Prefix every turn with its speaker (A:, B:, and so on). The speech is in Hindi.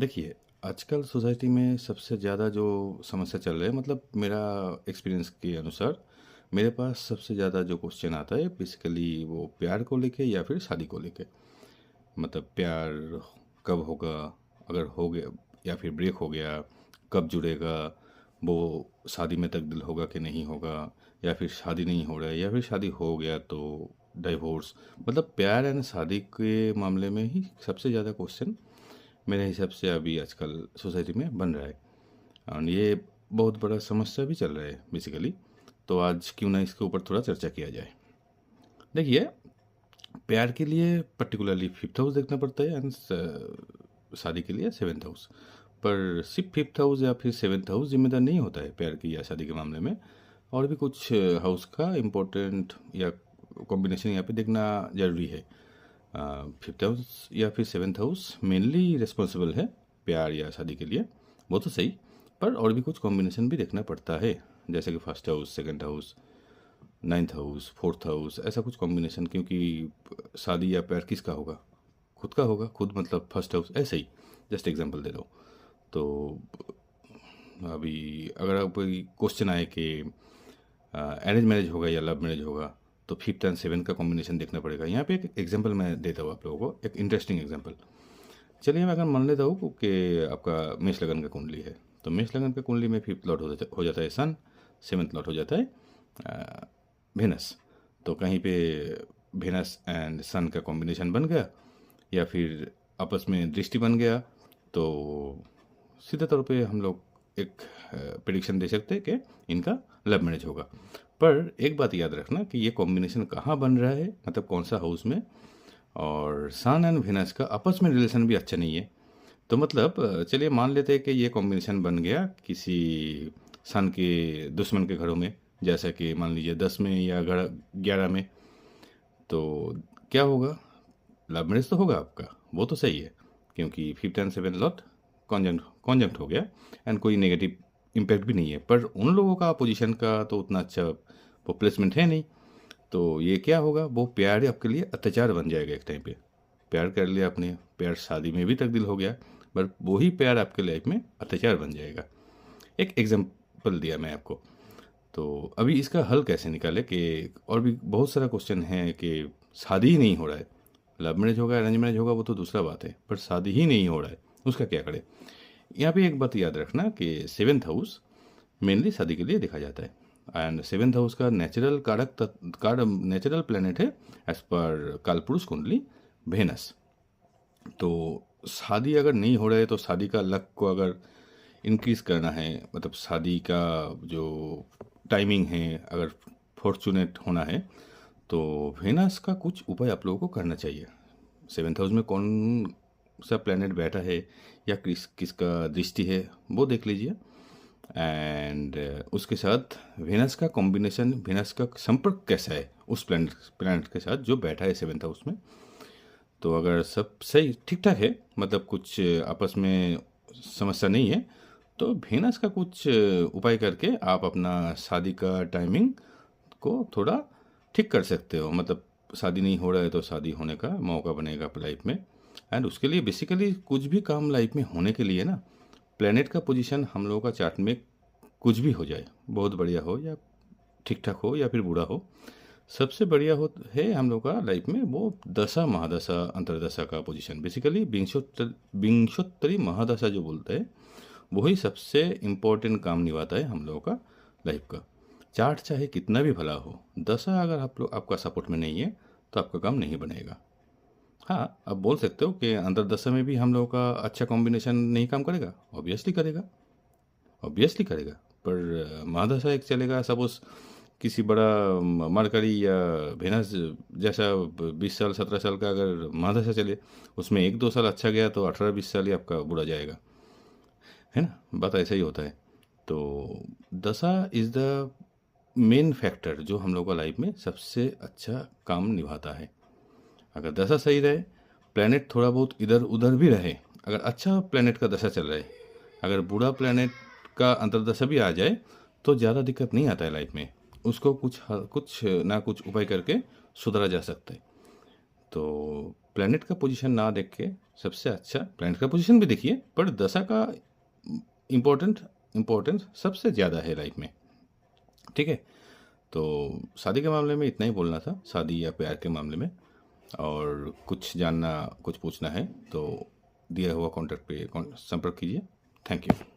A: देखिए, आजकल सोसाइटी में सबसे ज़्यादा जो समस्या चल रही है मतलब मेरा एक्सपीरियंस के अनुसार मेरे पास सबसे ज़्यादा जो क्वेश्चन आता है बेसिकली वो प्यार को लेके या फिर शादी को लेके। मतलब प्यार कब होगा, अगर हो गया या फिर ब्रेक हो गया, कब जुड़ेगा, वो शादी में तब्दील होगा कि नहीं होगा, या फिर शादी नहीं हो रहा है या फिर शादी हो गया तो डाइवोर्स। मतलब प्यार एंड शादी के मामले में ही सबसे ज़्यादा क्वेश्चन मेरे हिसाब से अभी आजकल सोसाइटी में बन रहा है। और ये बहुत बड़ा समस्या भी चल रहा है बेसिकली। तो आज क्यों ना इसके ऊपर थोड़ा चर्चा किया जाए। देखिए, प्यार के लिए पर्टिकुलरली फिफ्थ हाउस देखना पड़ता है एंड शादी के लिए सेवेंथ हाउस। पर सिर्फ फिफ्थ हाउस या फिर सेवेंथ हाउस जिम्मेदार नहीं होता है प्यार की या शादी के मामले में। और भी कुछ हाउस का इम्पोर्टेंट या कॉम्बिनेशन यहाँ पे देखना ज़रूरी है। फिफ्थ हाउस या फिर सेवेंथ हाउस मेनली रिस्पॉन्सिबल है प्यार या शादी के लिए, वो तो सही। पर और भी कुछ कॉम्बिनेशन भी देखना पड़ता है, जैसे कि first house, second house, ninth house, fourth house, ऐसा कुछ कॉम्बिनेशन। क्योंकि शादी या प्यार किसका होगा? खुद का होगा। खुद मतलब फर्स्ट हाउस, ऐसे ही जस्ट एग्जांपल दे रहा हूँ। तो अभी अगर आप कोई क्वेश्चन आए कि अरेंज मैरिज होगा या लव मैरिज होगा, तो फिफ्थ एंड सेवन का कॉम्बिनेशन देखना पड़ेगा। यहाँ पे एक एग्जांपल मैं देता हूँ आप लोगों को, एक इंटरेस्टिंग एग्जांपल। चलिए मैं अगर मान लेता हूँ कि आपका मेष लगन का कुंडली है, तो मेष लगन का कुंडली में फिफ्थ लॉट हो जाता है सन, सेवन्थ लॉट हो जाता है वेनस। तो कहीं पे वेनस एंड सन का कॉम्बिनेशन बन गया या फिर आपस में दृष्टि बन गया, तो सीधे तौर पे हम लोग एक प्रिडिक्शन दे सकते हैं कि इनका लव मैरिज होगा। पर एक बात याद रखना कि ये कॉम्बिनेशन कहाँ बन रहा है, मतलब कौन सा हाउस में। और सन एंड वेनस का आपस में रिलेशन भी अच्छा नहीं है। तो मतलब चलिए मान लेते हैं कि ये कॉम्बिनेशन बन गया किसी सन के दुश्मन के घरों में, जैसा कि मान लीजिए 10 में या 11 में। तो क्या होगा? लव मैरिज तो होगा आपका, वो तो सही है, क्योंकि फिफ्थ एंड सेवन लॉट कॉन्जंक्ट कॉन्जंक्ट हो गया एंड कोई नेगेटिव इम्पैक्ट भी नहीं है। पर उन लोगों का पोजीशन का तो उतना अच्छा वो प्लेसमेंट है नहीं। तो ये क्या होगा? वो प्यार आपके लिए अत्याचार बन जाएगा एक टाइम पे। प्यार कर लिया आपने, प्यार शादी में भी तब्दील हो गया, पर वही प्यार आपके लाइफ में अत्याचार बन जाएगा। एक एग्जांपल दिया मैं आपको। तो अभी इसका हल कैसे निकाले कि और भी बहुत सारा क्वेश्चन है कि शादी ही नहीं हो रहा है। लव मैरिज होगा, अरेंज मैरिज होगा, वो तो दूसरा बात है, पर शादी ही नहीं हो रहा है, उसका क्या करें? यहाँ पे एक बात याद रखना कि सेवेंथ हाउस मेनली शादी के लिए देखा जाता है एंड सेवेंथ हाउस का नेचुरल नेचुरल प्लेनेट है एज पर कालपुरुष कुंडली वेनस। तो शादी अगर नहीं हो रहा है तो शादी का लक को अगर इंक्रीज करना है, मतलब शादी का जो टाइमिंग है अगर फॉर्चुनेट होना है, तो वेनस का कुछ उपाय आप लोगों को करना चाहिए। सेवेंथ हाउस में कौन सा प्लेनेट बैठा है या किसका दृष्टि है, वो देख लीजिए। एंड उसके साथ वेनस का कॉम्बिनेशन, वेनस का संपर्क कैसा है उस प्लेनेट के साथ जो बैठा है सेवेंथ हाउस में। तो अगर सब सही ठीक ठाक है, मतलब कुछ आपस में समस्या नहीं है, तो वेनस का कुछ उपाय करके आप अपना शादी का टाइमिंग को थोड़ा ठीक कर सकते हो। मतलब शादी नहीं हो रहा है तो शादी होने का मौका बनेगा लाइफ में। एंड उसके लिए बेसिकली कुछ भी काम लाइफ में होने के लिए ना, प्लेनेट का पोजीशन हम लोगों का चार्ट में कुछ भी हो जाए, बहुत बढ़िया हो या ठीक ठाक हो या फिर बुरा हो, सबसे बढ़िया हो है हम लोग का लाइफ में वो दशा महादशा अंतरदशा का पोजीशन। बेसिकली विंशोत्तरी महादशा जो बोलते हैं, वही सबसे इम्पोर्टेंट काम निभाता है हम लोगों का लाइफ का। चार्ट चाहे कितना भी भला हो, दशा अगर आप लोग आपका सपोर्ट में नहीं है तो आपका काम नहीं बनेगा। हाँ, आप बोल सकते हो कि अंतरदशा में भी हम लोगों का अच्छा कॉम्बिनेशन नहीं काम करेगा, ऑब्वियसली करेगा, ऑब्वियसली करेगा। पर महादशा एक चलेगा, सपोज किसी बड़ा मरकरी या वेनस जैसा 20 साल 17 साल का अगर महादशा चले, उसमें 1-2 साल अच्छा गया तो 18-20 साल ही आपका बुरा जाएगा, है ना? बात ऐसा ही होता है। तो दशा इज़ द मेन फैक्टर जो हम लोग का लाइफ में सबसे अच्छा काम निभाता है। अगर दशा सही रहे, प्लेनेट थोड़ा बहुत इधर उधर भी रहे, अगर अच्छा प्लेनेट का दशा चल रहा है, अगर बुरा प्लेनेट का अंतर्दशा भी आ जाए, तो ज़्यादा दिक्कत नहीं आता है लाइफ में। उसको कुछ ना कुछ उपाय करके सुधारा जा सकता है। तो प्लेनेट का पोजीशन ना देख के सबसे अच्छा प्लैनेट का पोजीशन भी देखिए, पर दशा का इम्पोर्टेंस सबसे ज़्यादा है लाइफ में। ठीक है, तो शादी के मामले में इतना ही बोलना था, शादी या प्यार के मामले में। और कुछ जानना, कुछ पूछना है तो दिया हुआ कॉन्टैक्ट पे संपर्क कीजिए। Thank you.